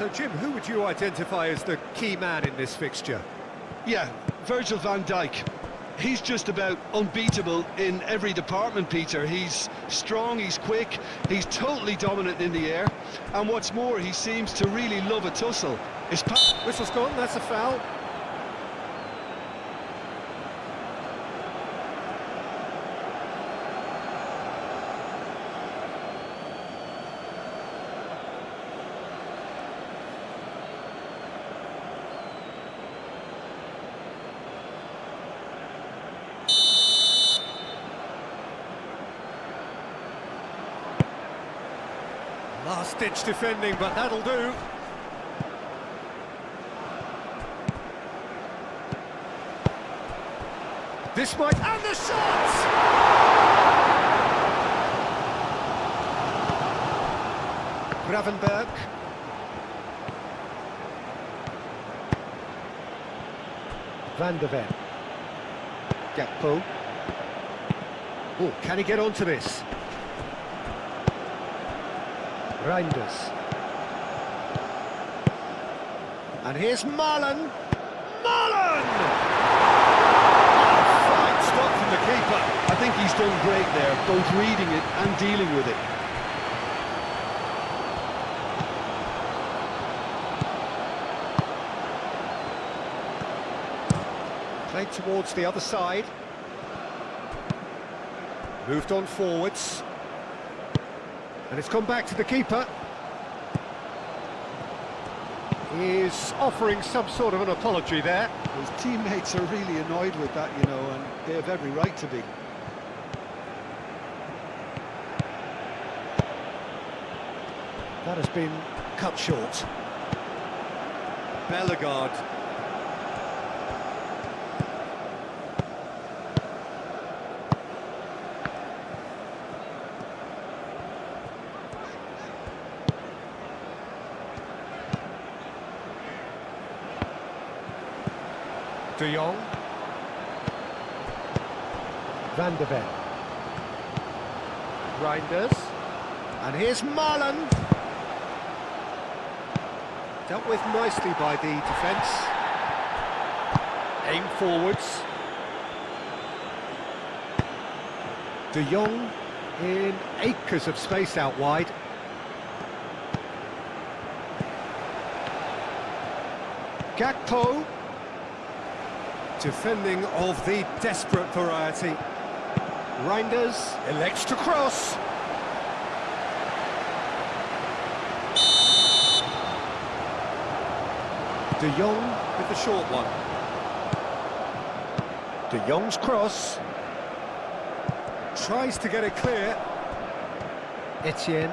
So, Jim, who would you identify as the key man in this fixture? Yeah, Virgil van Dijk. He's just about unbeatable in every department, Peter. He's strong, he's quick, he's totally dominant in the air. And what's more, he seems to really love a tussle. Whistle's gone, that's a foul. Last-ditch defending, but that'll do. This might... And the shot! Gravenberg. Van de Ven. Gakpo. Oh, can he get onto this? Reinders. And here's Marlon. Marlon! Oh, fine stop from the keeper. I think he's done great there, both reading it and dealing with it. Played towards the other side. Moved on forwards. And it's gone back to the keeper. He's offering some sort of an apology there. His teammates are really annoyed with that, you know, and they have every right to be. That has been cut short. Bellegarde. De Jong. Van de Ven. Reinders. And here's Marlon. Dealt with nicely by the defence. Aim forwards. De Jong in acres of space out wide. Gakpo. Defending of the desperate variety. Reinders elects to cross. De Jong with the short one. De Jong's cross. Tries to get it clear. Etienne.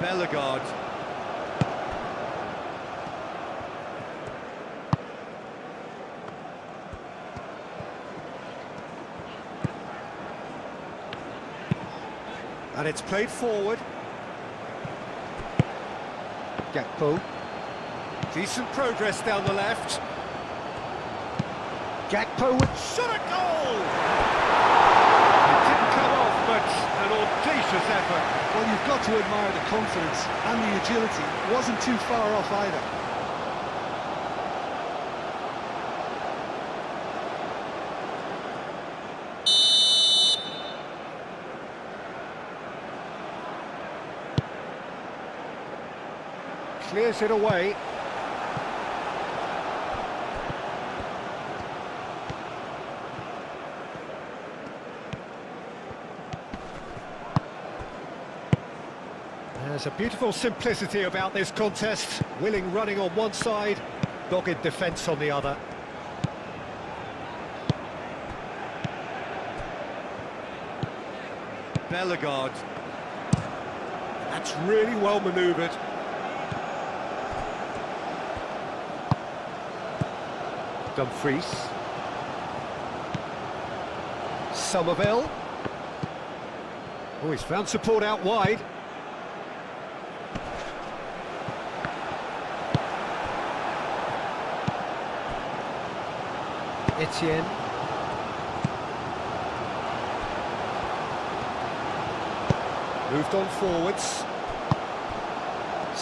Bellegarde. And it's played forward. Gakpo. Decent progress down the left. Gakpo with shot at goal! It didn't come off, but an audacious effort. Well, you've got to admire the confidence and the agility. It wasn't too far off either. Clears it away. There's a beautiful simplicity about this contest. Willing running on one side, dogged defence on the other. Bellegarde. That's really well manoeuvred. Dumfries. Somerville. Oh, he's found support out wide. Etienne. Moved on forwards.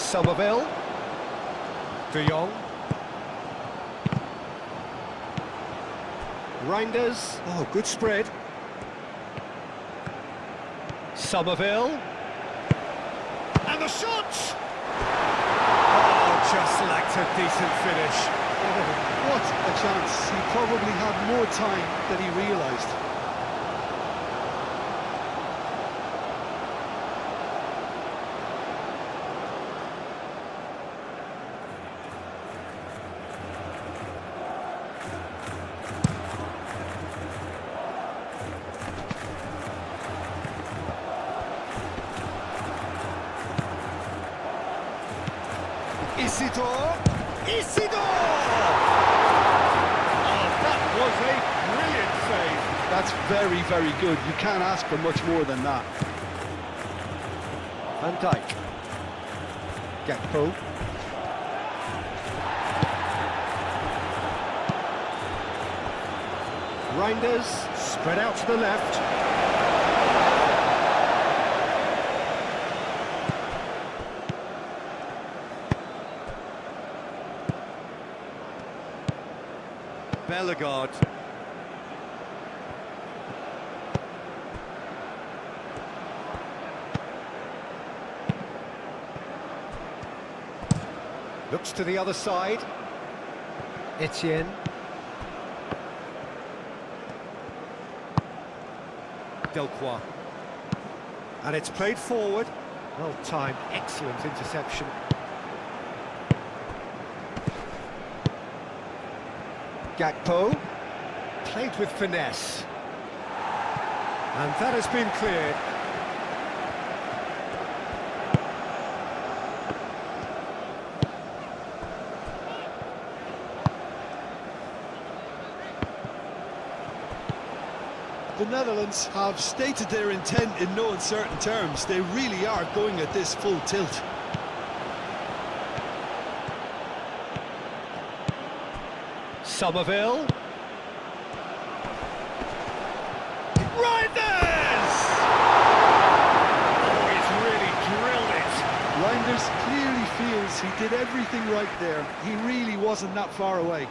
Somerville. De Jong. Reinders. Oh, good spread. Somerville. And the shot! Oh, just lacked a decent finish. Oh, what a chance. He probably had more time than he realised. Isidore! Oh, that was a brilliant save. That's very, very good. You can't ask for much more than that. Van Dijk. Gakpo. Reinders, spread out to the left. Bellegarde. Looks to the other side. Etienne. Delcroix. And it's played forward. Well timed, excellent interception. Gakpo. Played with finesse. And that has been cleared. The Netherlands have stated their intent in no uncertain terms. They really are going at this full tilt. Somerville. Reinders! Oh, he's really drilled it. Reinders clearly feels he did everything right there. He really wasn't that far away.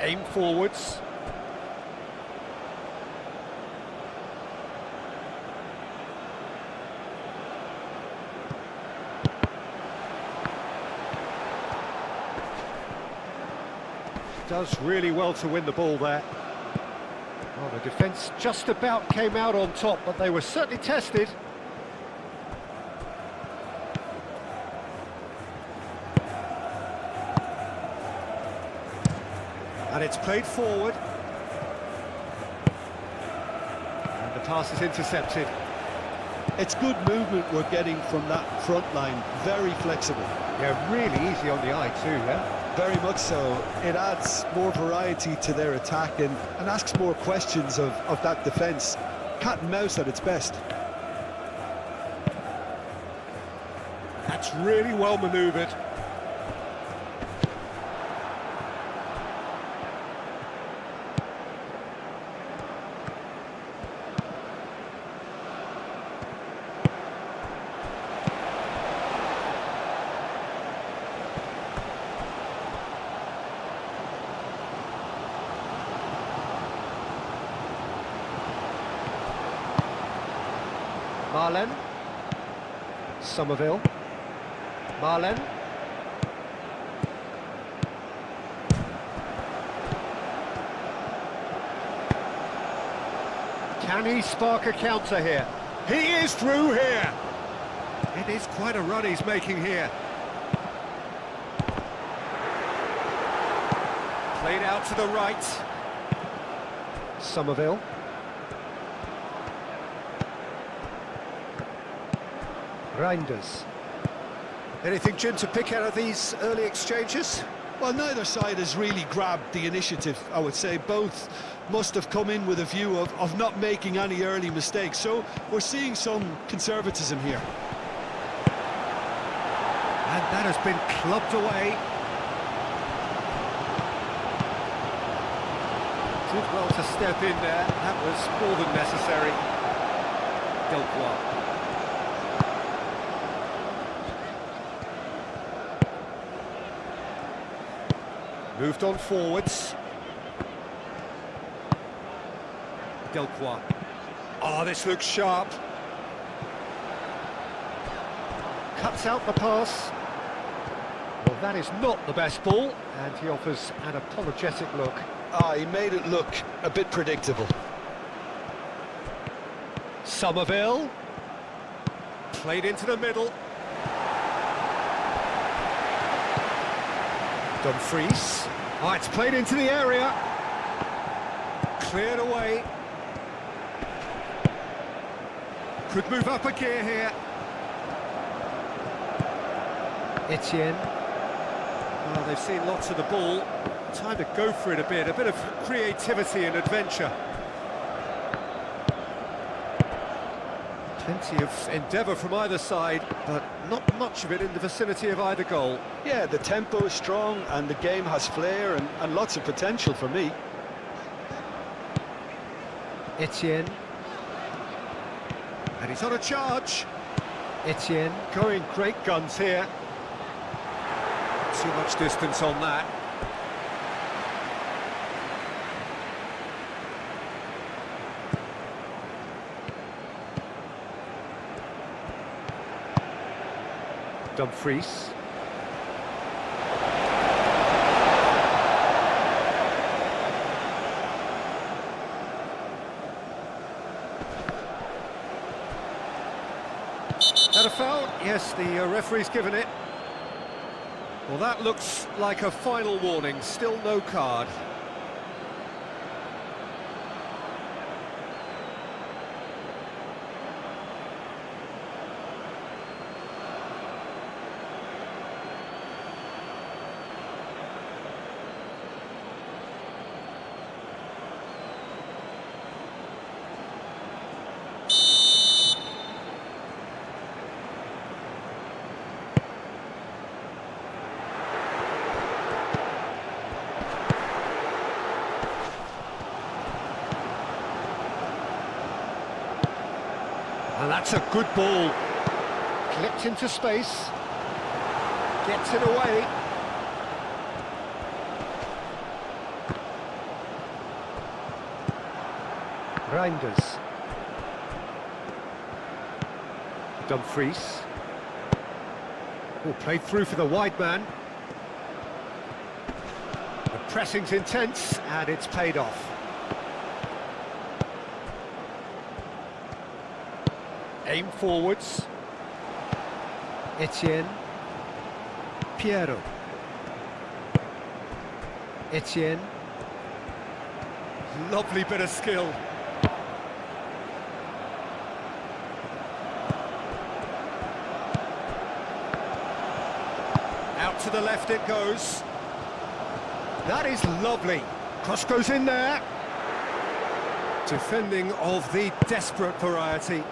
Aim forwards. Does really well to win the ball there. Well, the defence just about came out on top, but they were certainly tested. And it's played forward. And the pass is intercepted. It's good movement we're getting from that front line. Very flexible. Yeah, really easy on the eye too, yeah? Very much so. It adds more variety to their attack and asks more questions of that defence. Cat and mouse at its best. That's really well manoeuvred. Marlen. Somerville. Marlen. Can he spark a counter here? He is through here. It is quite a run he's making here. Played out to the right. Somerville. Reinders. Anything, Jim, to pick out of these early exchanges? Well, neither side has really grabbed the initiative, I would say. Both must have come in with a view of not making any early mistakes. So we're seeing some conservatism here. And that has been clubbed away. Did well to step in there. That was more than necessary. Delcourt. Moved on forwards. Delcourt. Oh, this looks sharp. Cuts out the pass. Well, that is not the best ball, and he offers an apologetic look. He made it look a bit predictable. Somerville. Played into the middle. Dumfries. Oh, it's played into the area. Cleared away. Could move up a gear here. Etienne. Oh, they've seen lots of the ball. Time to go for it a bit of creativity and adventure. Plenty of endeavour from either side, but not much of it in the vicinity of either goal. Yeah, the tempo is strong and the game has flair and lots of potential for me. Etienne. And he's on a charge. Etienne going great guns here. Too much distance on that. Dumfries. That a foul? Yes, the referee's given it. Well, that looks like a final warning. Still no card. And that's a good ball. Clipped into space. Gets it away. Reinders. Dumfries. Oh, played through for the wide man. The pressing's intense, and it's paid off. Aim forwards. Etienne. Piero. Etienne. Lovely bit of skill. Out to the left it goes. That is lovely. Cross goes in there. Defending of the desperate variety.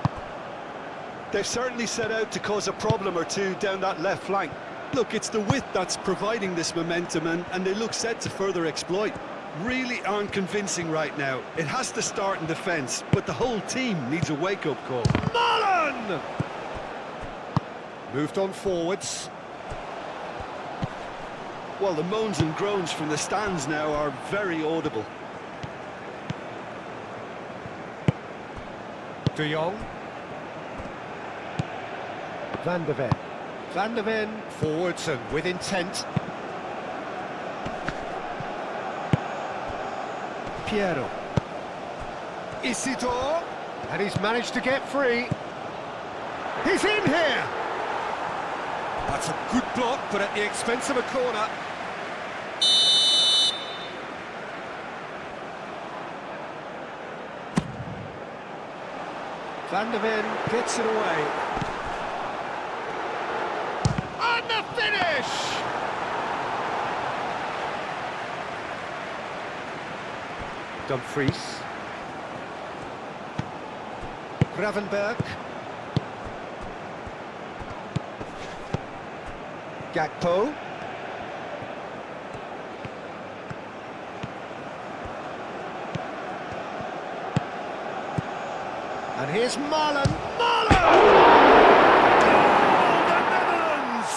They've certainly set out to cause a problem or two down that left flank. Look, it's the width that's providing this momentum, and they look set to further exploit. Really aren't convincing right now. It has to start in defence, but the whole team needs a wake-up call. Mullen! Moved on forwards. Well, the moans and groans from the stands now are very audible. De Jong. Van der Ven. Van der Ven forwards and with intent. Piero. Isidore. And he's managed to get free. He's in here! That's a good block, but at the expense of a corner. Van der Ven gets it away. And the finish! Dumfries. Gravenberg. Gakpo. And here's Marlon. Marlon! Goal, the Netherlands!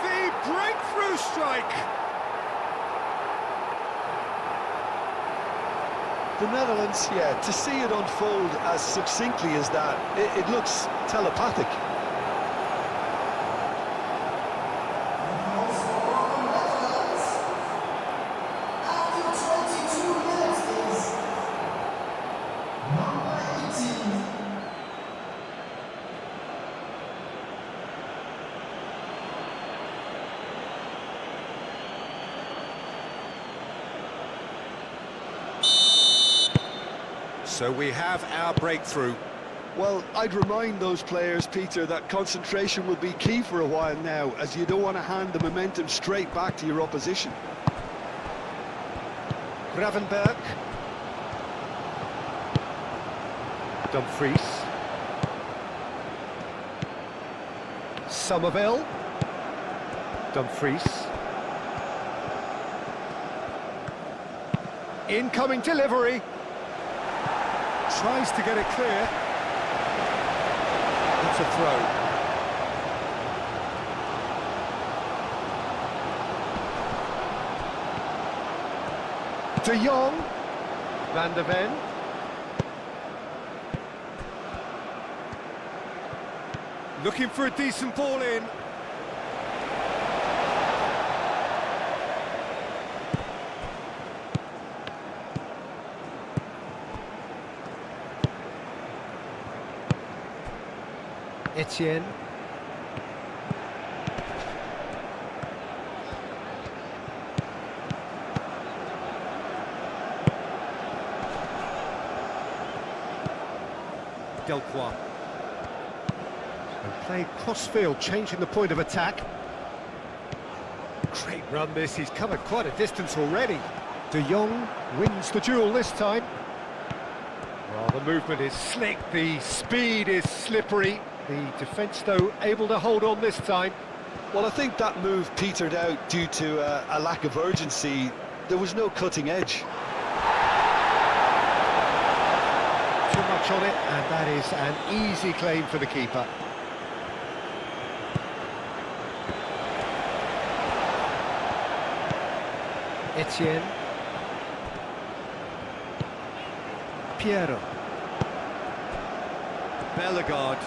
The breakthrough strike! The Netherlands, yeah, to see it unfold as succinctly as that, it looks telepathic. So we have our breakthrough. Well, I'd remind those players, Peter, that concentration will be key for a while now, as you don't want to hand the momentum straight back to your opposition. Gravenberg. Dumfries. Somerville. Dumfries. Incoming delivery. Tries to get it clear. It's a throw. De Jong. Van der Ven. Looking for a decent ball in. Etienne. Delcroix. And played cross-field, changing the point of attack. Great run this, he's covered quite a distance already. De Jong wins the duel this time. Well, the movement is slick, the speed is slippery. The defence, though, able to hold on this time. Well, I think that move petered out due to a lack of urgency. There was no cutting edge. Too much on it, and that is an easy claim for the keeper. Etienne. Piero. Bellegarde.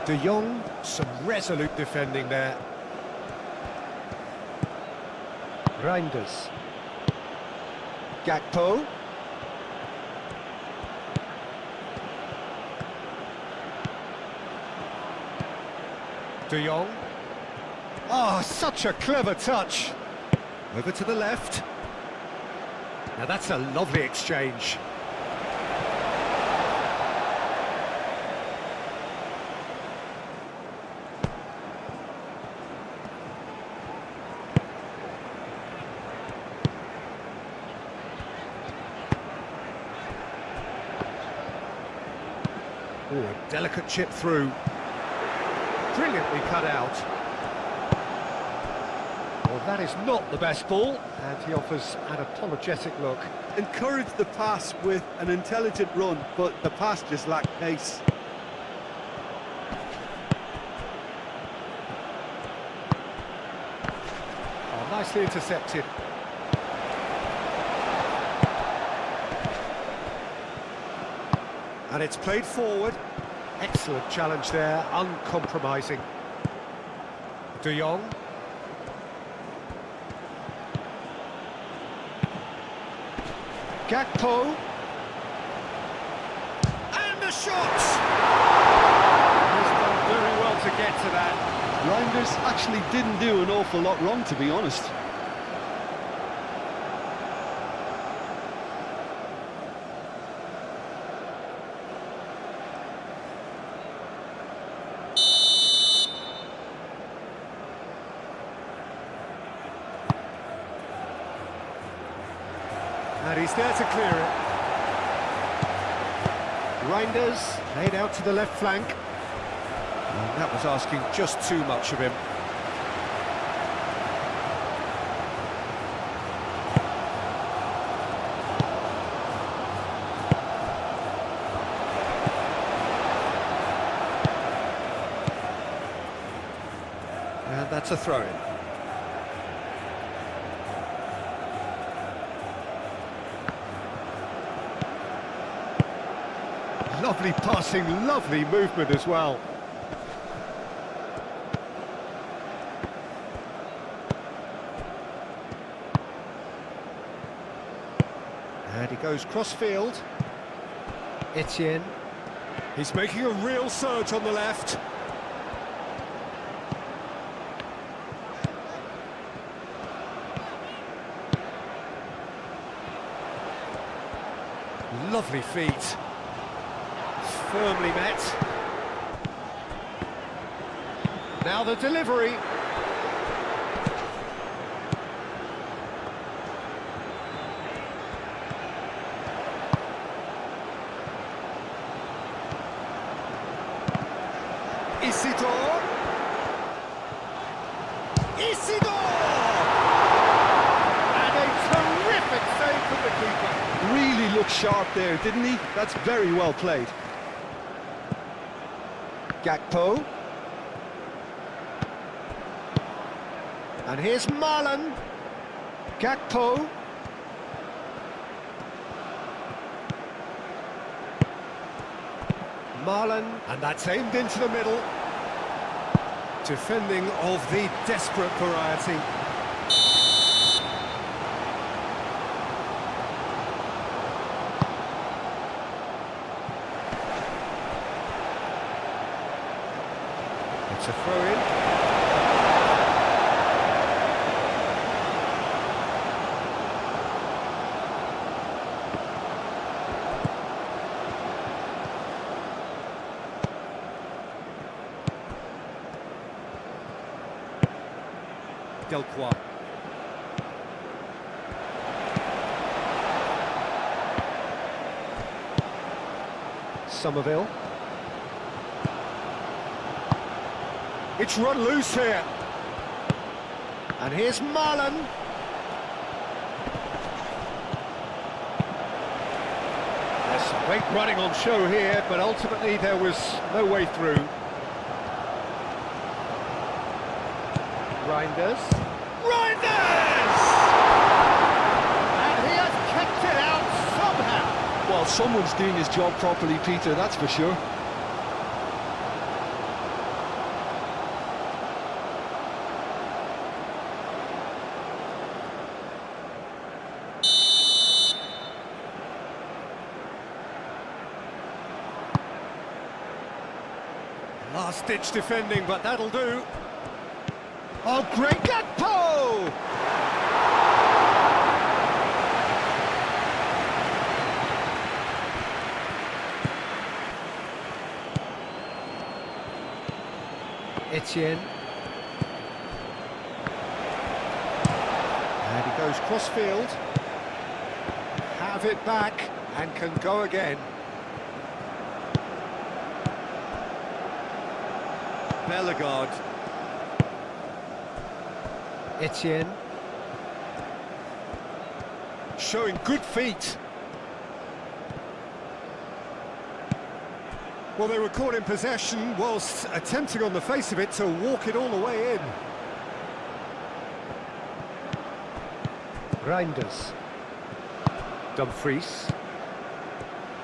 De Jong, some resolute defending there. Reinders. Gakpo. De Jong. Oh, such a clever touch. Over to the left. Now that's a lovely exchange. Oh, a delicate chip through. Brilliantly cut out. Well, that is not the best ball, and he offers an apologetic look. Encouraged the pass with an intelligent run, but the pass just lacked pace. Oh, nicely intercepted. And it's played forward. Excellent challenge there, uncompromising. De Jong. Gakpo. And the shot! He's done very well to get to that. Reinders actually didn't do an awful lot wrong, to be honest. And he's there to clear it. Reinders laid out to the left flank. And that was asking just too much of him. And that's a throw-in. Lovely passing, lovely movement as well. And he goes cross-field. Etienne. He's making a real surge on the left. Lovely feet. Firmly met. Now the delivery. Isidore. Isidore! And a terrific save from the keeper. Really looked sharp there, didn't he? That's very well played. Gakpo. And here's Marlon. Gakpo. Marlon, and that's aimed into the middle. Defending of the desperate variety. It's a throw-in. Delcroix. Somerville. It's run loose here. And here's Marlon. There's some great running on show here, but ultimately there was no way through. Reinders. Reinders! And he has kicked it out somehow. Well, someone's doing his job properly, Peter, that's for sure. Last-ditch defending, but that'll do. Oh, great Gakpo! Etienne. And he goes cross-field. Have it back and can go again. Bellegarde. Etienne. Showing good feet. Well, they were caught in possession whilst attempting on the face of it to walk it all the way in. Reinders. Dumfries.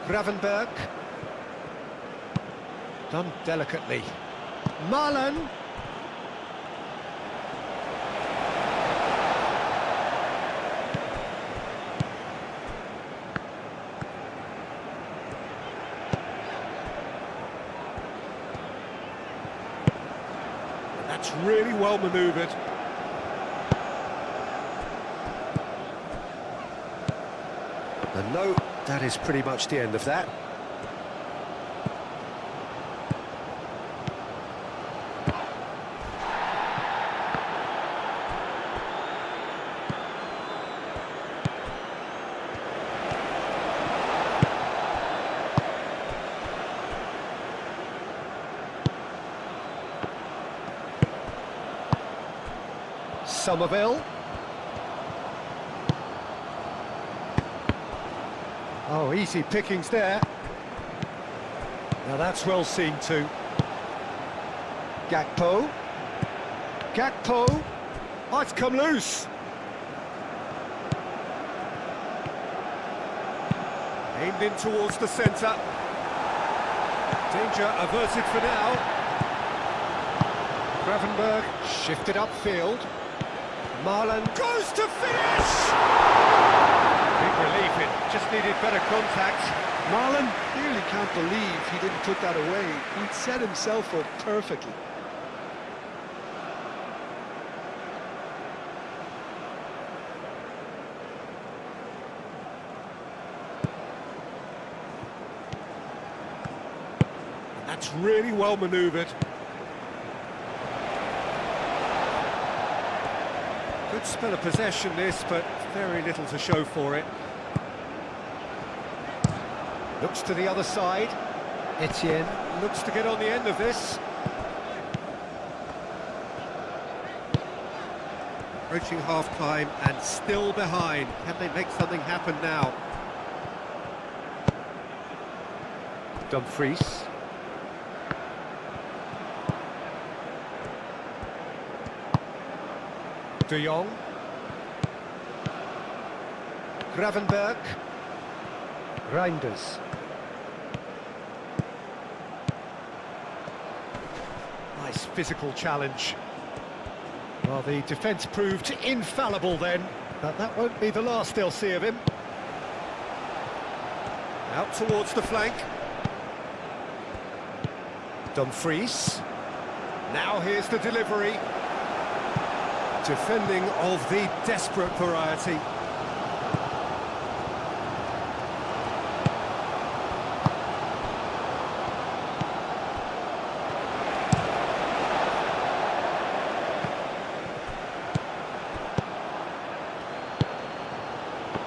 Gravenberg. Done delicately. Marlon. That's really well manoeuvred. And no, that is pretty much the end of that. Somerville. Oh, easy pickings there. Now that's well seen too. Gakpo. Gakpo. Oh, it's come loose. Aimed in towards the centre. Danger averted for now. Gravenberg shifted upfield. Marlon goes to finish! Big relief, it just needed better contact. Marlon clearly can't believe he didn't put that away. He'd set himself up perfectly. That's really well manoeuvred. Good spell of possession this, but very little to show for it. Looks to the other side. Etienne looks to get on the end of this. Approaching half-time and still behind. Can they make something happen now? Dumfries. De Jong. Gravenberg. Reinders. Nice physical challenge. Well, the defence proved infallible then, but that won't be the last they'll see of him. Out towards the flank. Dumfries. Now here's the delivery. Defending of the desperate variety.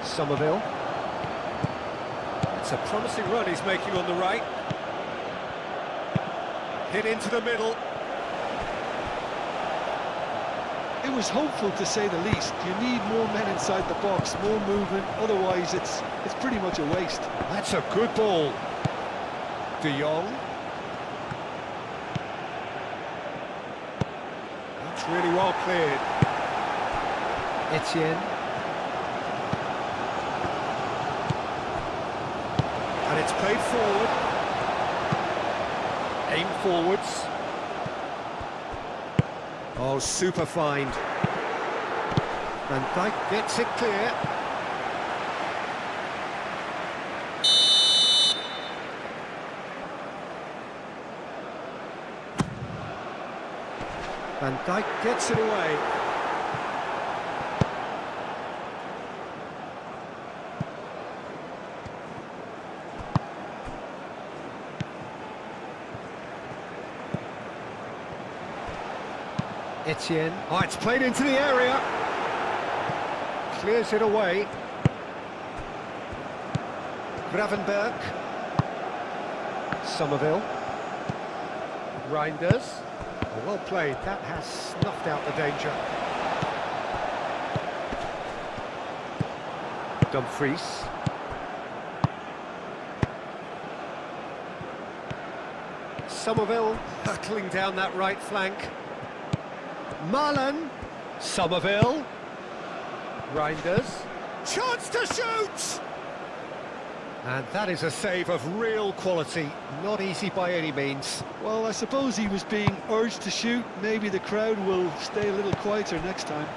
Somerville. It's a promising run he's making on the right. Hit into the middle. It was hopeful, to say the least. You need more men inside the box, more movement, otherwise it's pretty much a waste. That's a good ball. De Jong. That's really well cleared. Etienne. And it's played forward. Aim forwards. Oh, super find. Van Dijk gets it clear. Van Dijk gets it away. Etienne. Oh, it's played into the area. Clears it away. Gravenberg. Somerville. Reinders. Oh, well played. That has snuffed out the danger. Dumfries. Somerville hurtling down that right flank. Marlon. Somerville. Reinders. Chance to shoot! And that is a save of real quality. Not easy by any means. Well, I suppose he was being urged to shoot. Maybe the crowd will stay a little quieter next time.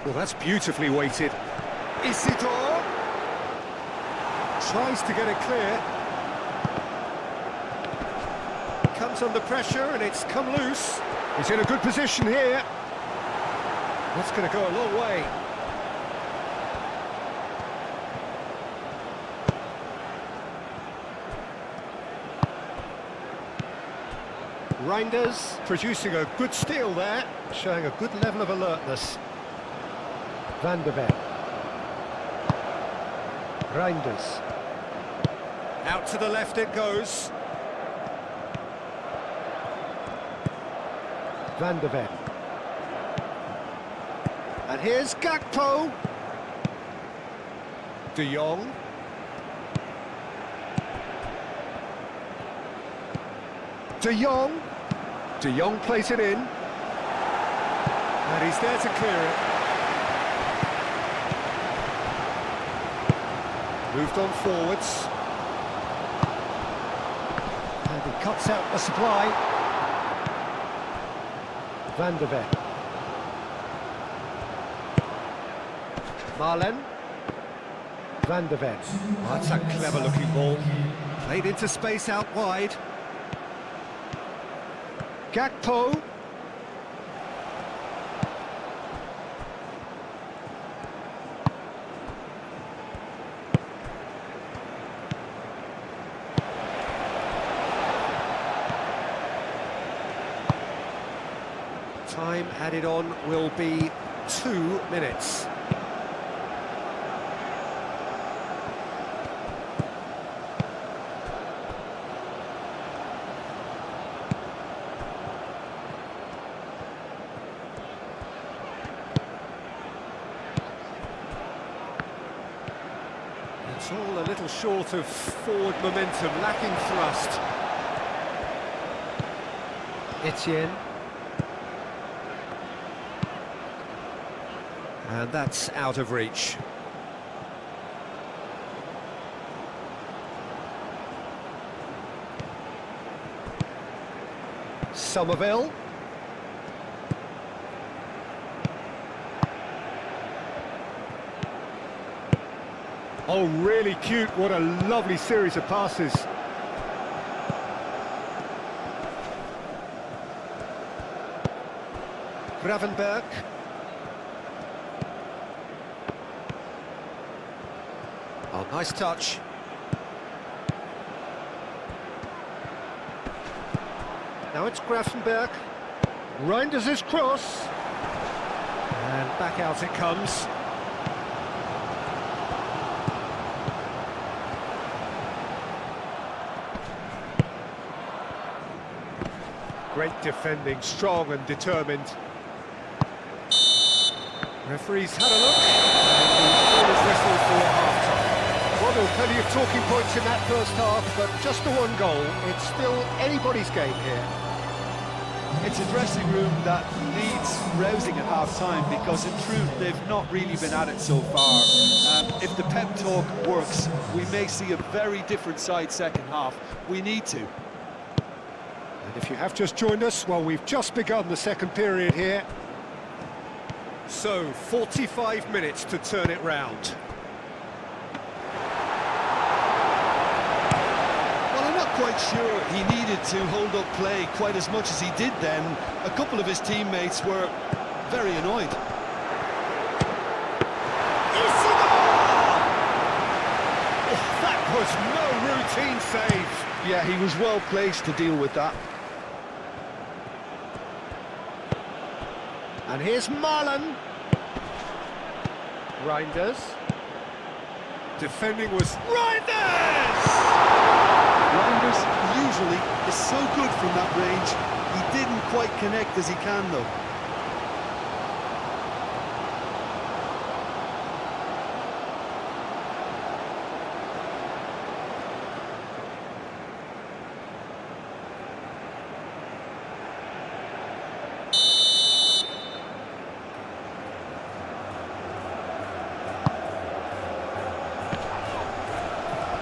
Well, that's beautifully weighted. Isidore tries to get it clear. Comes under pressure and it's come loose. He's in a good position here. That's going to go a long way. Reinders producing a good steal there, showing a good level of alertness. Van der Ven. Reinders. Out to the left it goes. Van de Ven. And here's Gakpo. De Jong. De Jong. De Jong plays it in. And he's there to clear it. Moved on forwards. And he cuts out the supply. Van de Ven. Marlen. Van de Ven. Oh, that's a clever-looking ball. Played into space out wide. Gakpo. Time added on will be 2 minutes. It's all a little short of forward momentum, lacking thrust. Etienne. And that's out of reach. Somerville. Oh, really cute. What a lovely series of passes. Gravenberg. Oh, nice touch. Now it's Gravenberg. Reinders his cross. And back out it comes. Great defending, strong and determined. Referee's had a look, and the ball is whistled for half-time. Well, there were plenty of talking points in that first half, but just the one goal. It's still anybody's game here. It's a dressing room that needs rousing at half-time because, in truth, they've not really been at it so far. If the pep talk works, we may see a very different side second half. We need to. And if you have just joined us, well, we've just begun the second period here. So, 45 minutes to turn it round. Well, I'm not quite sure he needed to hold up play quite as much as he did then. A couple of his teammates were very annoyed. Oh, that was no routine save. Yeah, he was well placed to deal with that. And here's Marlen. Reinders. Defending was Reinders! Reinders usually is so good from that range. He didn't quite connect as he can, though.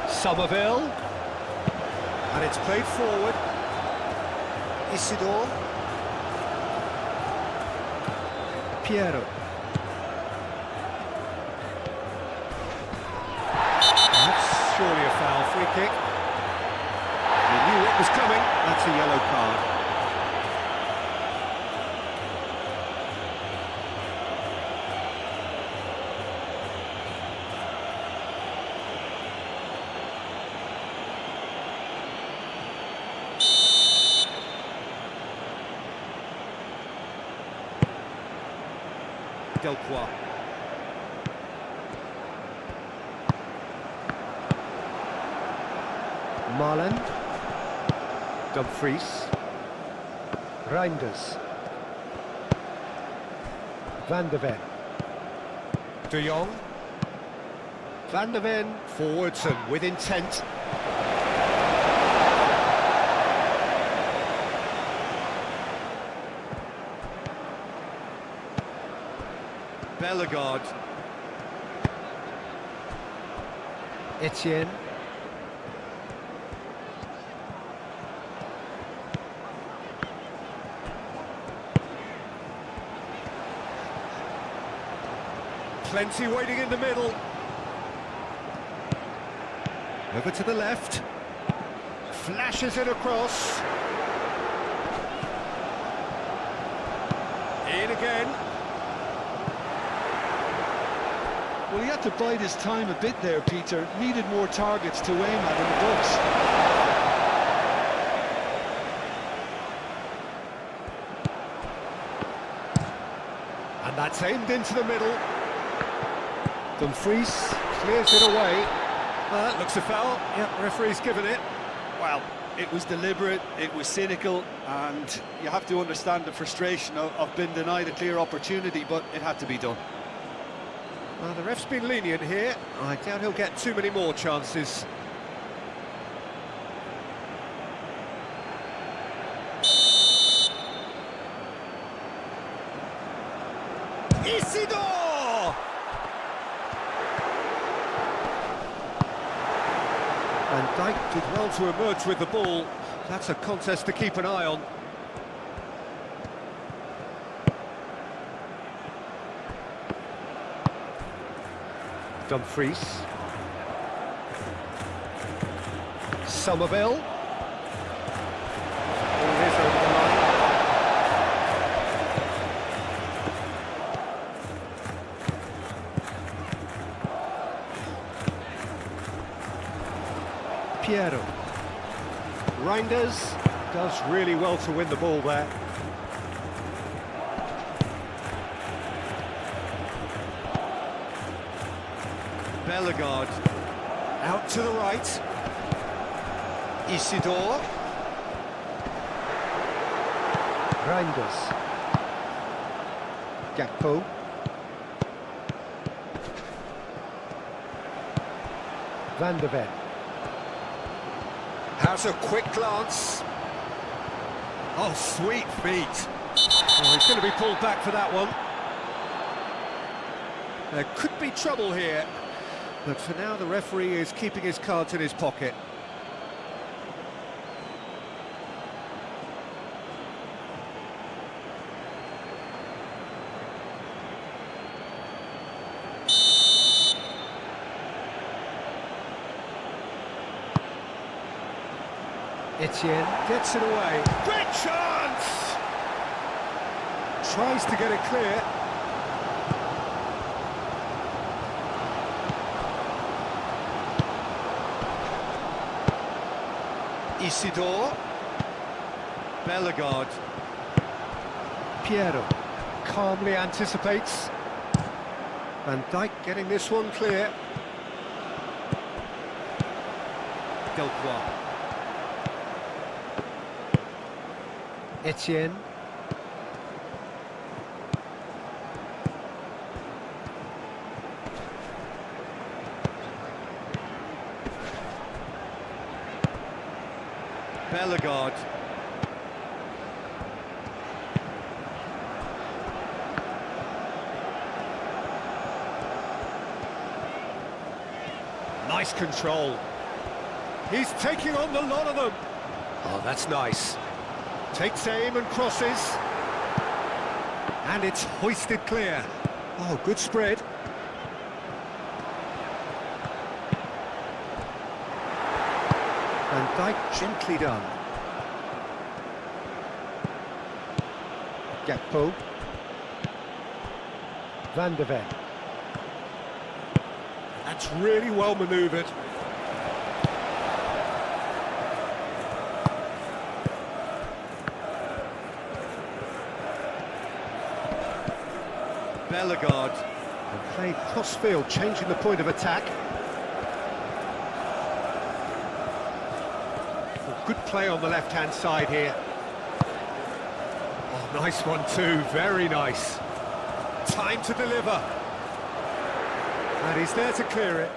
Somerville. And it's played forward. Isidore. Piero. That's surely a foul. Free kick. He knew it was coming. That's a yellow card. Delpois. Marlen. Dumfries. Reinders. Van der Ven. De Jong. Van der Ven forwards and with intent. Bellegarde. Etienne. Plenty waiting in the middle. Over to the left. Flashes it across. In again. Well, he had to bide his time a bit there, Peter. Needed more targets to aim at in the box. And that's aimed into the middle. Dumfries clears it away. That looks a foul. Yep, referee's given it. Well, it was deliberate, it was cynical, and you have to understand the frustration of being denied a clear opportunity, but it had to be done. Well, the ref's been lenient here. I doubt he'll get too many more chances. Isidore! And Dijk did well to emerge with the ball. That's a contest to keep an eye on. Dumfries. Somerville. Ball is over the line. Piero. Reinders does really well to win the ball there. Bellegarde. Out to the right. Isidore. Reinders. Gakpo. Van der Ven. Has a quick glance. Oh, sweet feet. Oh, he's going to be pulled back for that one. There could be trouble here, but for now the referee is keeping his cards in his pocket. Etienne gets it away. Great chance! Tries to get it clear. Isidore. Bellegarde. Piero calmly anticipates. Van Dijk getting this one clear. Delcroix. Etienne. Bellegarde. Nice control. He's taking on the lot of them. Oh, that's nice. Takes aim and crosses. And it's hoisted clear. Oh, good spread. Van Dijk gently done. Gakpo. Van der Ven. That's really well manoeuvred. Bellegarde. And played cross-field, changing the point of attack. Well, good play on the left-hand side here. Oh, nice one too, very nice. Time to deliver. And he's there to clear it.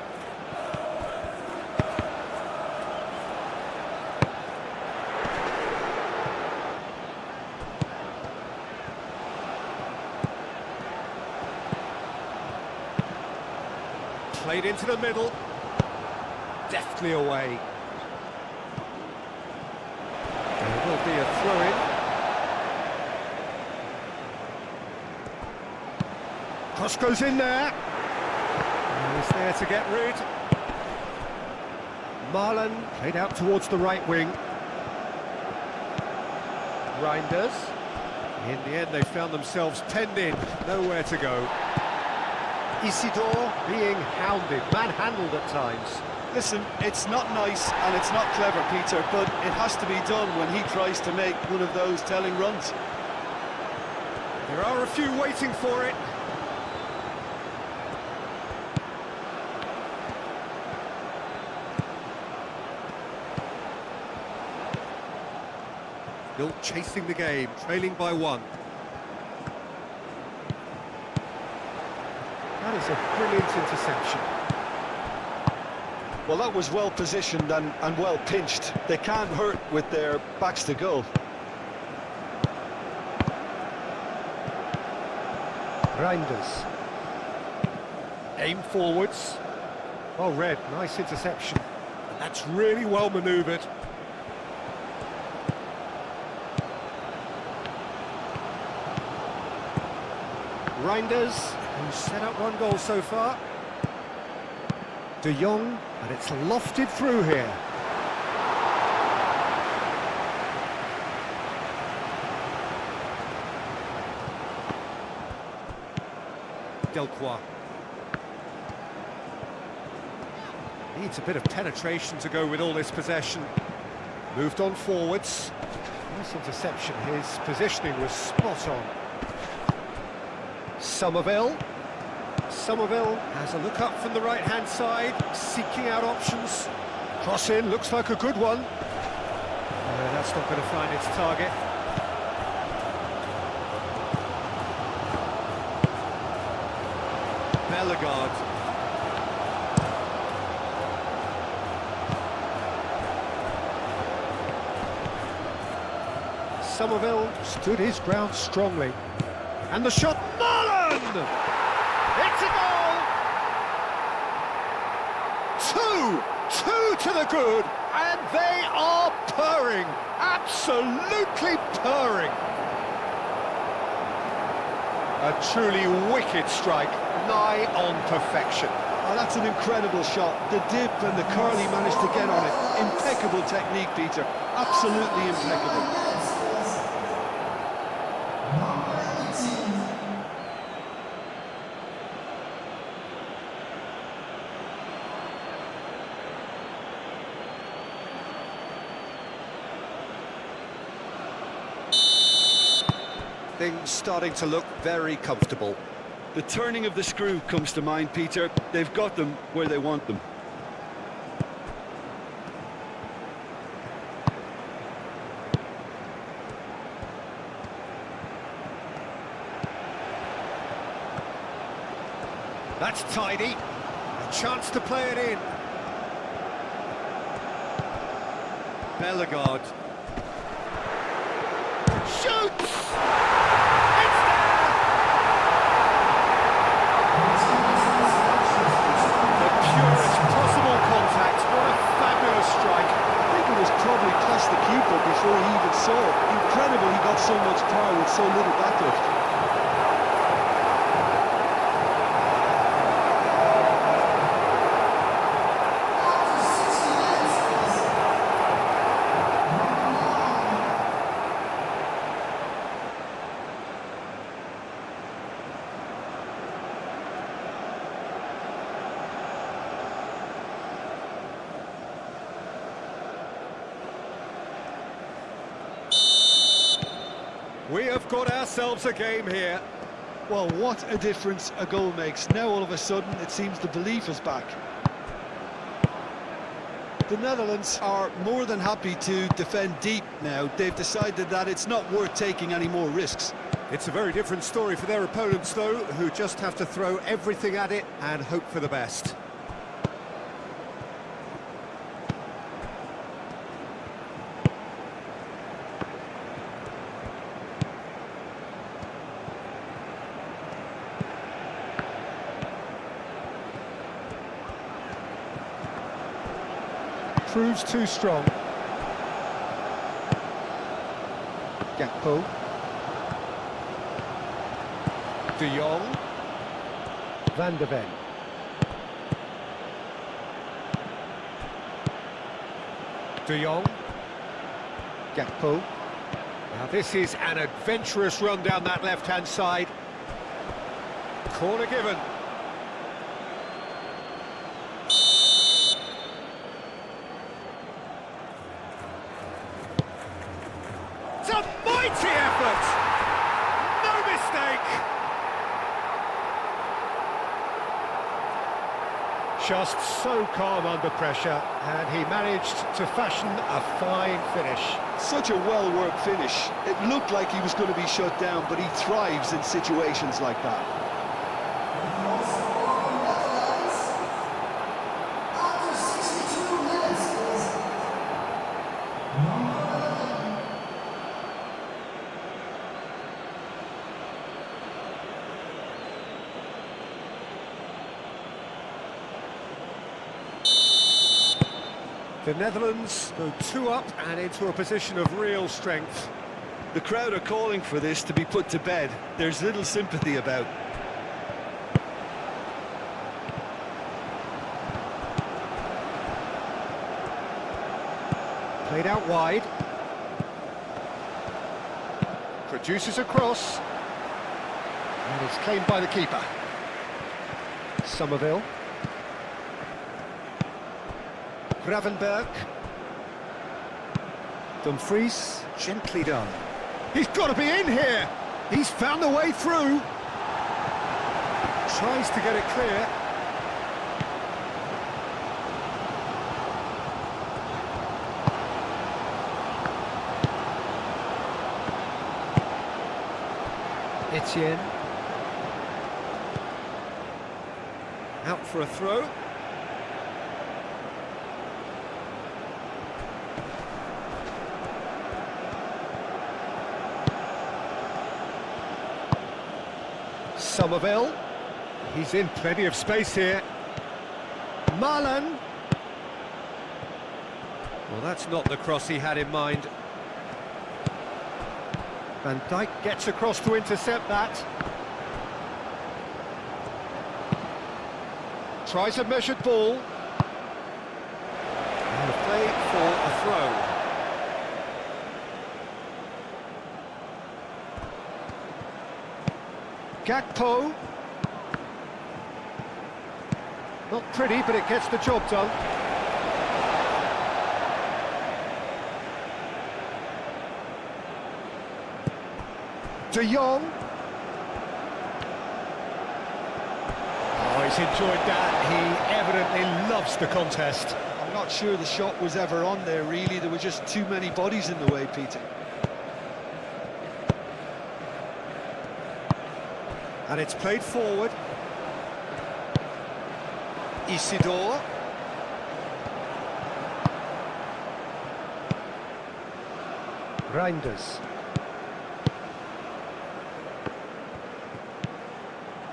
Played into the middle. Deftly away. There will be a throw-in. Cross goes in there. And he's there to get rid. Marlon played out towards the right wing. Reinders. In the end, they found themselves penned in, nowhere to go. Isidore being hounded, manhandled at times. Listen, it's not nice and it's not clever, Peter, but it has to be done when he tries to make one of those telling runs. There are a few waiting for it. Still chasing the game, trailing by one. That is a brilliant interception. Well, that was well positioned and well pinched. They can't hurt with their backs to goal. Reinders. Aim forwards. Well read, nice interception. And that's really well manoeuvred. Reinders, who's set up one goal so far. De Jong, and it's lofted through here. Delcroix. Needs a bit of penetration to go with all this possession. Moved on forwards. Nice interception, his positioning was spot on. Somerville. Somerville has a look up from the right-hand side, seeking out options. Cross in, looks like a good one. That's not going to find its target. Bellegarde. Somerville stood his ground strongly. And the shot, Marlon! It's a goal! Two to the good, and they are purring, absolutely purring. A truly wicked strike, nigh on perfection. Oh, that's an incredible shot. The dip and the curl he managed to get on it. Impeccable technique, Peter. Absolutely impeccable. Things starting to look very comfortable. The turning of the screw comes to mind, Peter. They've got them where they want them. That's tidy. A chance to play it in. Bellegarde. Shoots! It's there! The purest possible contact. What a fabulous strike. I think it was probably past the keeper before he even saw it. Incredible he got so much power with so little backlift. We have got ourselves a game here. Well, what a difference a goal makes. Now all of a sudden it seems the belief is back. The Netherlands are more than happy to defend deep now. They've decided that it's not worth taking any more risks. It's a very different story for their opponents, though, who just have to throw everything at it and hope for the best. Proves too strong. Gakpo. De Jong. Van de Ven. De Jong. Gakpo. Now this is an adventurous run down that left-hand side. Corner given. It's a mighty effort! No mistake! Just so calm under pressure, and he managed to fashion a fine finish. Such a well-worked finish. It looked like he was going to be shut down, but he thrives in situations like that. The Netherlands go 2 up and into a position of real strength. The crowd are calling for this to be put to bed. There's little sympathy about. Played out wide. Produces a cross. And it's claimed by the keeper. Somerville. Gravenberg. Dumfries, gently done. He's got to be in here! He's found a way through! Tries to get it clear. Etienne. Out for a throw. Somerville, he's in plenty of space here. Marlon. Well, that's not the cross he had in mind. Van Dijk gets across to intercept that. Tries a measured ball. And the play for a throw. Gakpo. Not pretty, but it gets the job done. De Jong. Oh, he's enjoyed that. He evidently loves the contest. I'm not sure the shot was ever on there, really. There were just too many bodies in the way, Peter. And it's played forward. Isidore. Reinders.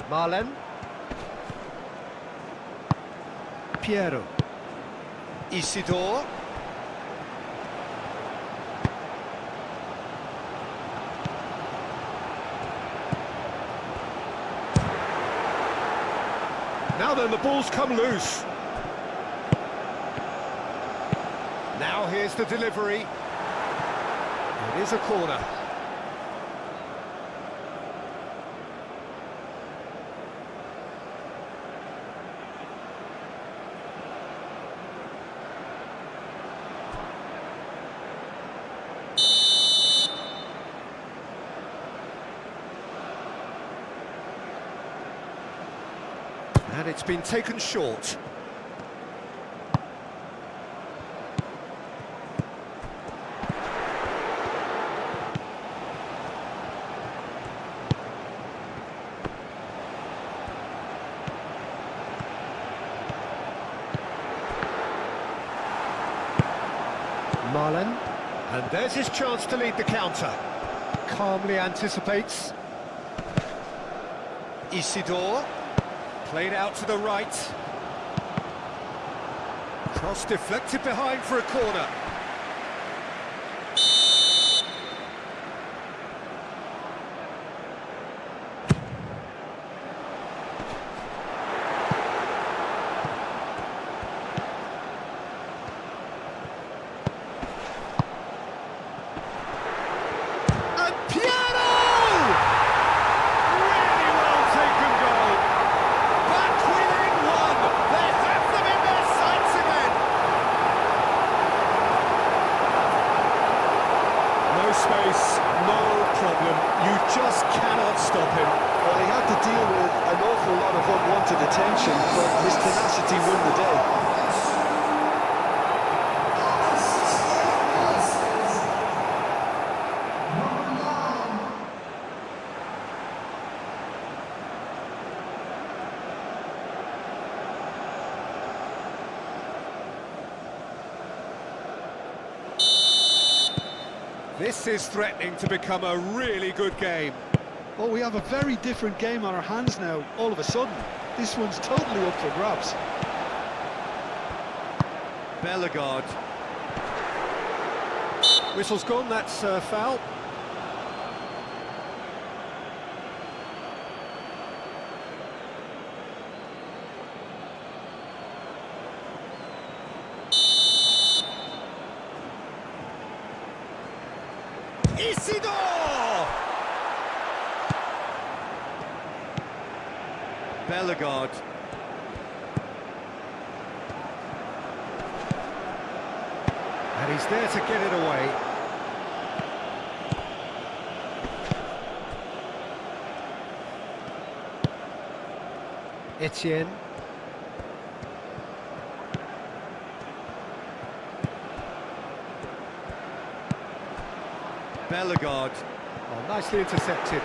Marlen. Piero. Isidore. Now then, the ball's come loose. Now here's the delivery. It is a corner. And it's been taken short. Marlen. And there's his chance to lead the counter. Calmly anticipates. Isidore. Played out to the right. Cross deflected behind for a corner. Space, no problem. You just cannot stop him. Well, he had to deal with an awful lot of unwanted attention, but his tenacity won the day. This is threatening to become a really good game. Well, we have a very different game on our hands now, all of a sudden. This one's totally up for grabs. Bellegarde. Whistle's gone, that's foul. Isidore! Bellegarde. And he's there to get it away. Etienne. Bellegarde. Oh, nicely intercepted.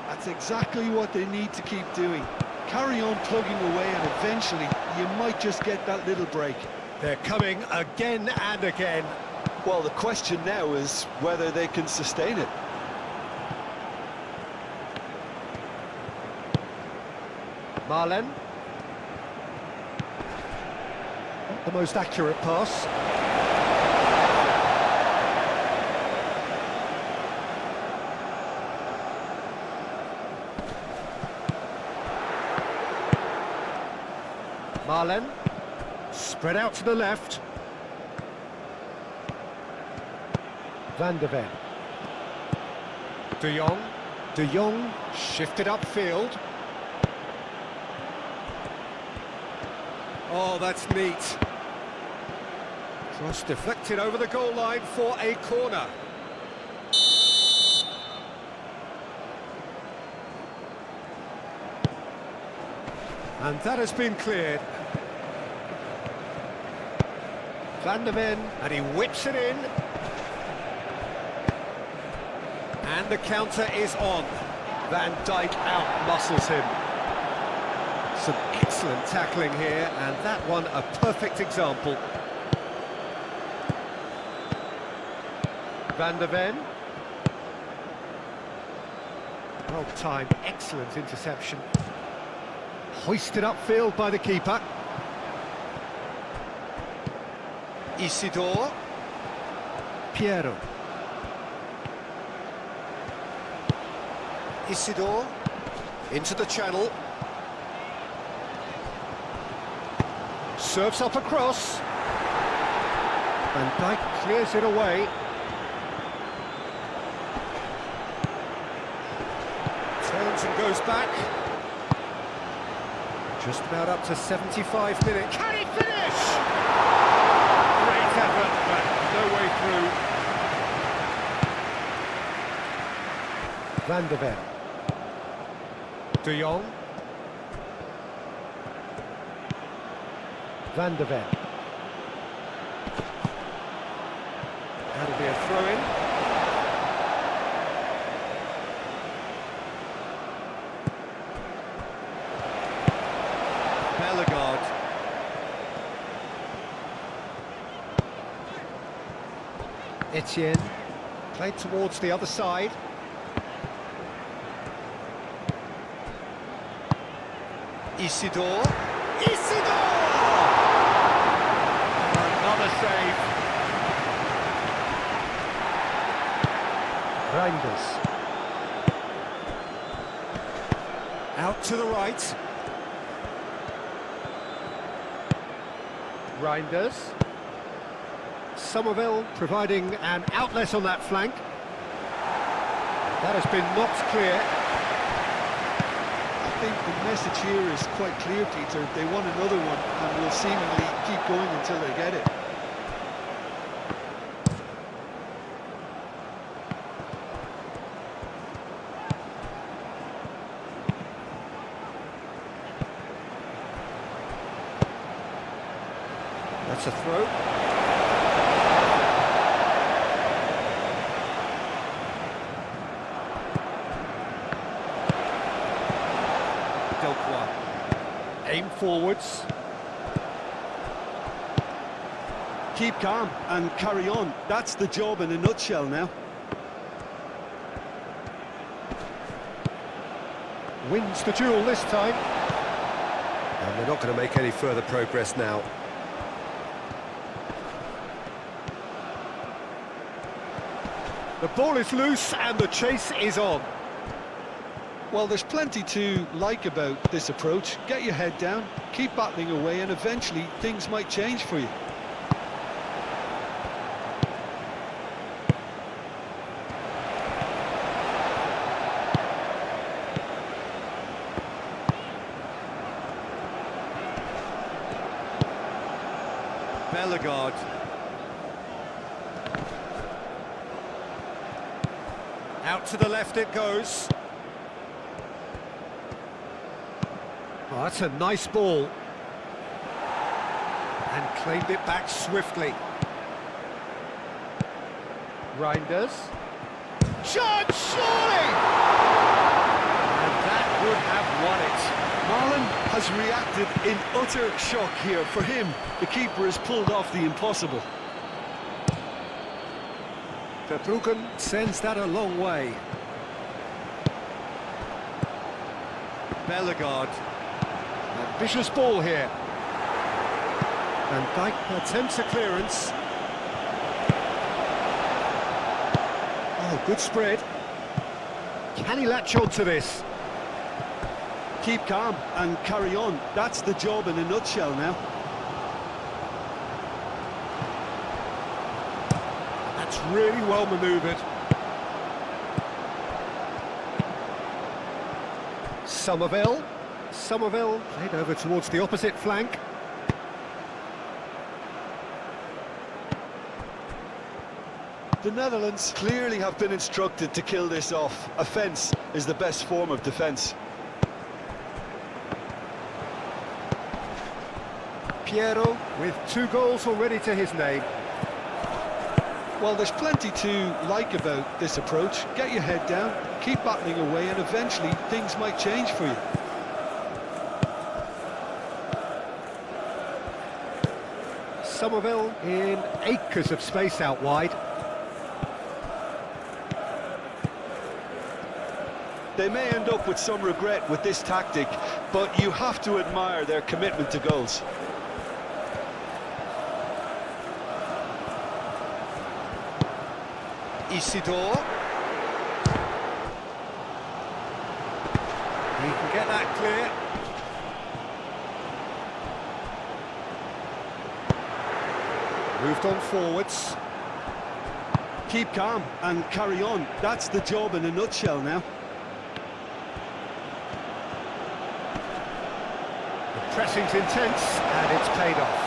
That's exactly what they need to keep doing. Carry on plugging away and eventually you might just get that little break. They're coming again and again. Well, the question now is whether they can sustain it. Marlen. Not the most accurate pass. Marlen, spread out to the left. Van de Ven. De Jong shifted upfield. Oh, that's neat. Cross deflected over the goal line for a corner. And that has been cleared. Van de Ven, and he whips it in. And the counter is on. Van Dijk out-muscles him. Some excellent tackling here, and that one a perfect example. Van de Ven. Well timed, excellent interception. Hoisted upfield by the keeper. Isidore. Piero. Isidore. Into the channel. Serves up across. Van Dijk clears it away. Turns and goes back. Just about up to 75 minutes. Can he finish? Great effort, but no way through. Van de Ven. De Jong. Van de Ven. That'll be a throw-in. Bellegarde. Etienne, played towards the other side. Isidore. Another save. Reinders. Out to the right. Reinders. Somerville providing an outlet on that flank. That has been knocked clear. I think the message here is quite clear, Peter. They want another one and will seemingly keep going until they get it. That's a throw. Delcourt. Aim forwards. Keep calm and carry on. That's the job in a nutshell now. Wins the duel this time. And they're not going to make any further progress now. The ball is loose and the chase is on. Well, there's plenty to like about this approach. Get your head down, keep battling away, and eventually things might change for you. Bellegarde. Out to the left it goes. Oh, that's a nice ball. And claimed it back swiftly. Reinders. Shot, surely! And that would have won it. Marlon has reacted in utter shock here. For him, the keeper has pulled off the impossible. Verbruggen sends that a long way. Bellegarde. Ambitious ball here. Van Dijk attempts a clearance. Oh, good spread. Can he latch on to this? Keep calm and carry on. That's the job in a nutshell now. That's really well manoeuvred. Somerville. Somerville played over towards the opposite flank. The Netherlands clearly have been instructed to kill this off. Offence is the best form of defence. Piero with 2 goals already to his name. Well, there's plenty to like about this approach. Get your head down, keep battling away, and eventually things might change for you. Somerville in acres of space out wide. They may end up with some regret with this tactic, but you have to admire their commitment to goals. Isidore. He can get that clear. Moved on forwards. Keep calm and carry on. That's the job in a nutshell now. The pressing's intense and it's paid off.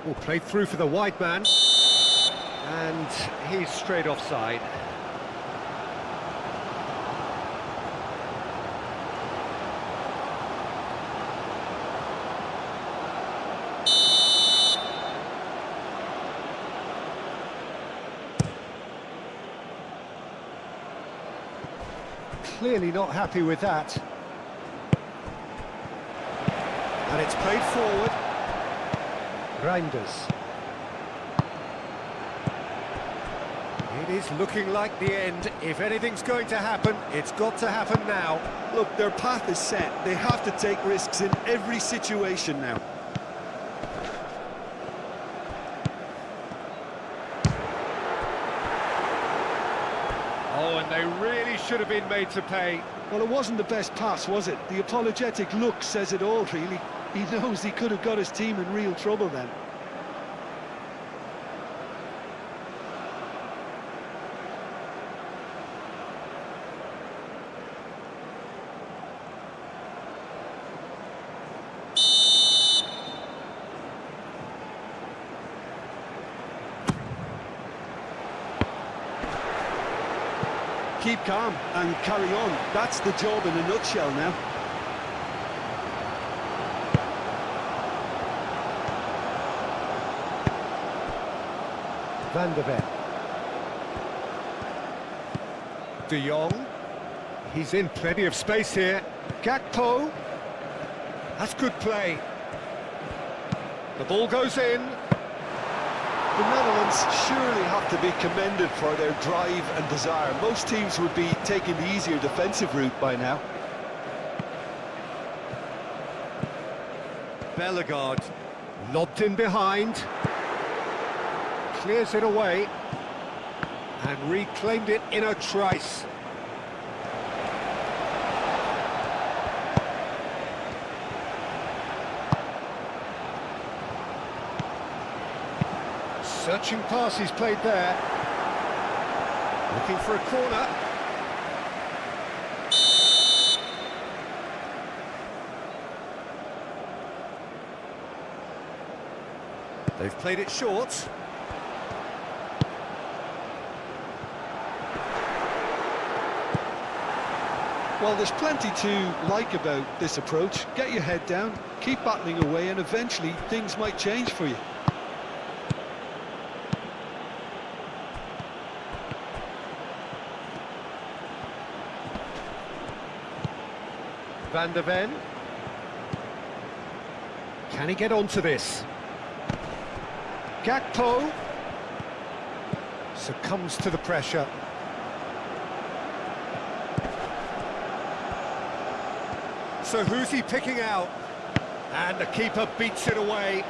Oh, played through for the wide man. And he's straight offside. Clearly not happy with that. And it's played forward. Reinders. It is looking like the end. If anything's going to happen, it's got to happen now. Look, their path is set. They have to take risks in every situation now. Oh, and they really should have been made to pay. Well, it wasn't the best pass, was it? The apologetic look says it all, really. He knows he could have got his team in real trouble then. Keep calm and carry on. That's the job in a nutshell now. Van der Ven. De Jong. He's in plenty of space here. Gakpo. That's good play. The ball goes in. The Netherlands surely have to be commended for their drive and desire. Most teams would be taking the easier defensive route by now. Bellegarde. Lobbed in behind. Clears it away. And reclaimed it in a trice. Searching pass he's played there. Looking for a corner. They've played it short. Well, there's plenty to like about this approach. Get your head down, keep battling away, and eventually things might change for you. Van der Ven. Can he get onto this? Gakpo succumbs to the pressure. So who's he picking out? And the keeper beats it away.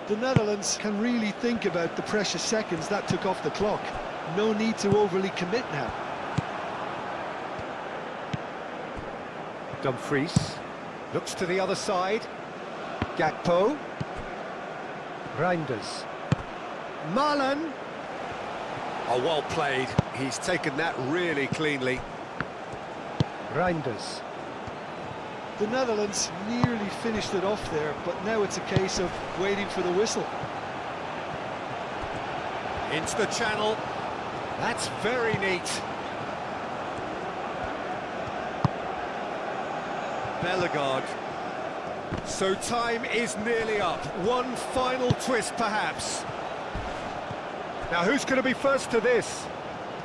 The Netherlands can really think about the precious seconds that took off the clock. No need to overly commit now. Dumfries looks to the other side. Gakpo. Reinders. Malen. Oh, well played. He's taken that really cleanly. Reinders. The Netherlands nearly finished it off there, but now it's a case of waiting for the whistle. Into the channel. That's very neat. Bellegarde. So time is nearly up. One final twist, perhaps. Now, who's going to be first to this?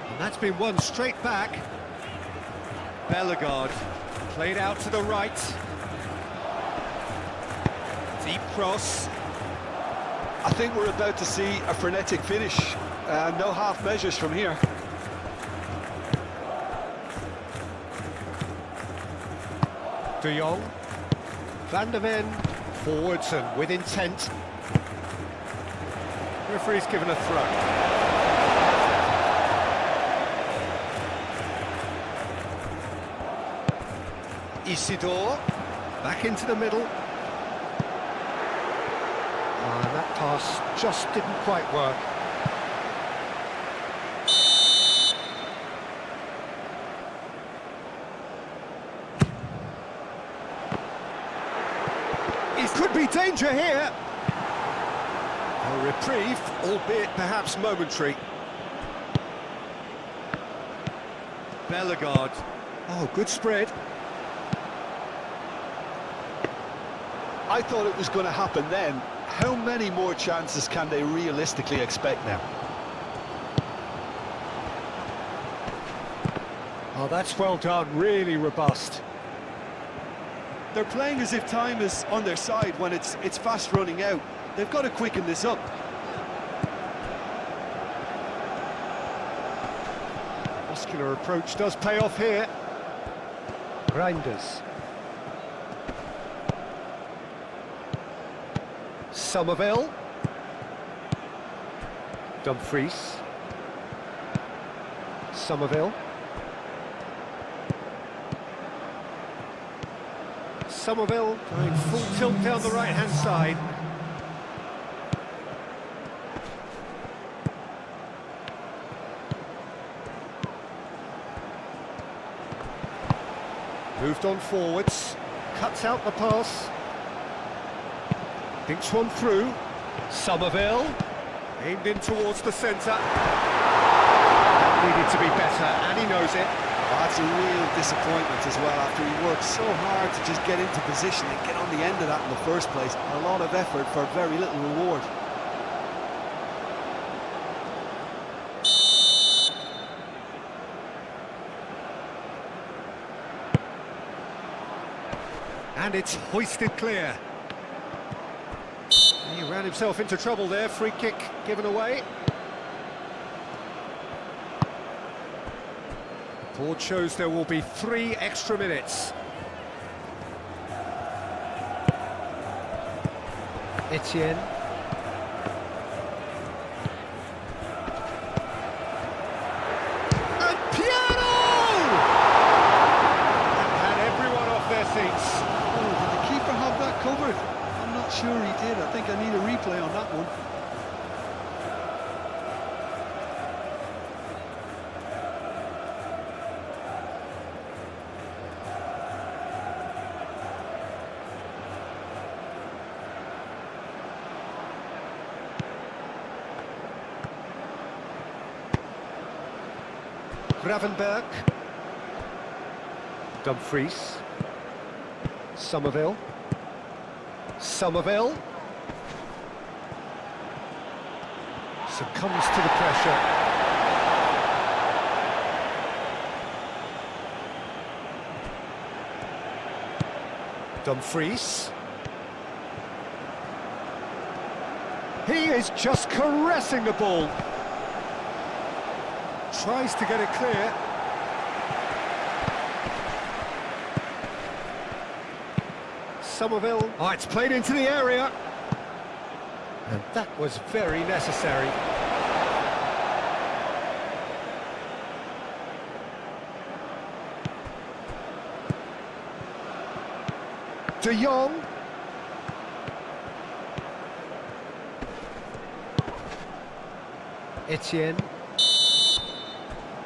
And that's been won straight back. Bellegarde played out to the right. Deep cross. I think we're about to see a frenetic finish. No half measures from here. De Jong. Van der Ven. Forwards and with intent. Referee's given a throw. Isidore. Back into the middle. And that pass just didn't quite work. It could be danger here. A reprieve, albeit perhaps momentary. Bellegarde. Oh, good spread. I thought it was going to happen then. How many more chances can they realistically expect now? Oh, that's well done, really robust. They're playing as if time is on their side when it's fast running out. They've got to quicken this up. Muscular approach does pay off here. Grinders. Somerville. Dumfries. Somerville. Somerville going full tilt down the right-hand side. Moved on forwards, cuts out the pass. Thinks one through. Somerville, aimed in towards the centre. Needed to be better, and he knows it. That's a real disappointment as well, after he worked so hard to just get into position and get on the end of that in the first place. A lot of effort for very little reward. And it's hoisted clear. He ran himself into trouble there, free kick given away. The board shows there will be 3 extra minutes. Etienne. And Piano! And everyone off their seats. Oh, did the keeper have that covered? I'm not sure he did. I think I need a replay on that one. Gravenberg. Dumfries. Somerville. Somerville. Succumbs to the pressure. Dumfries. He is just caressing the ball. Tries to get it clear. Somerville. Oh, it's played into the area. And that was very necessary. De Jong. Etienne.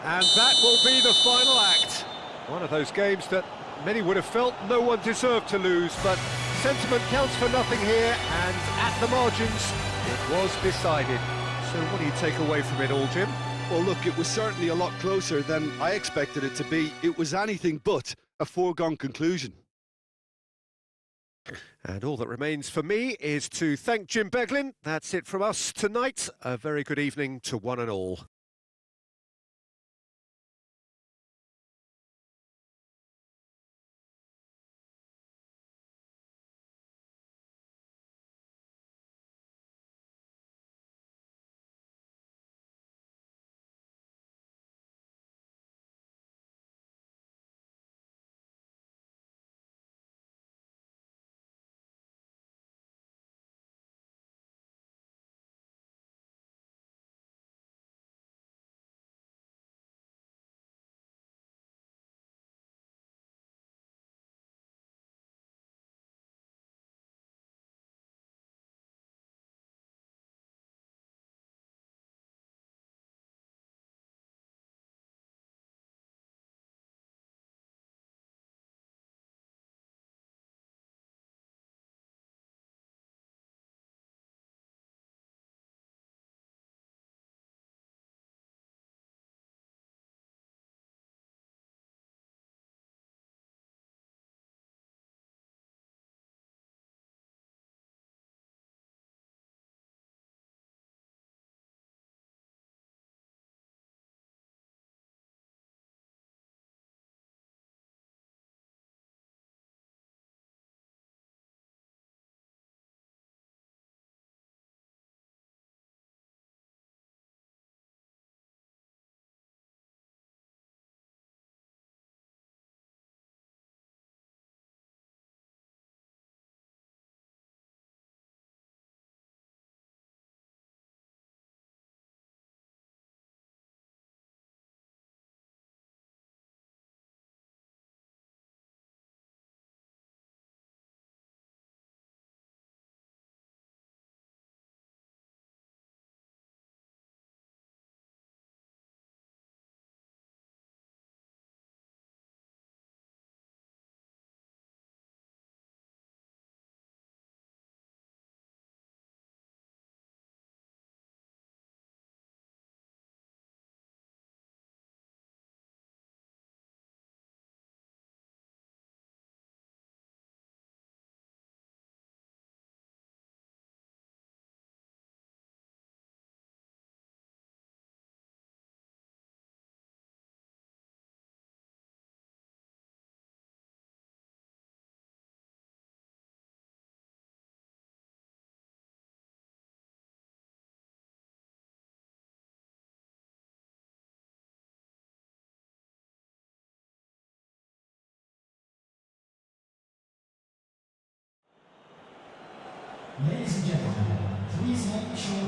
And that will be the final act. One of those games that many would have felt no one deserved to lose, but sentiment counts for nothing here, and at the margins, it was decided. So what do you take away from it all, Jim? Well, look, it was certainly a lot closer than I expected it to be. It was anything but a foregone conclusion. And all that remains for me is to thank Jim Beglin. That's it from us tonight. A very good evening to one and all. Ladies and gentlemen, please make sure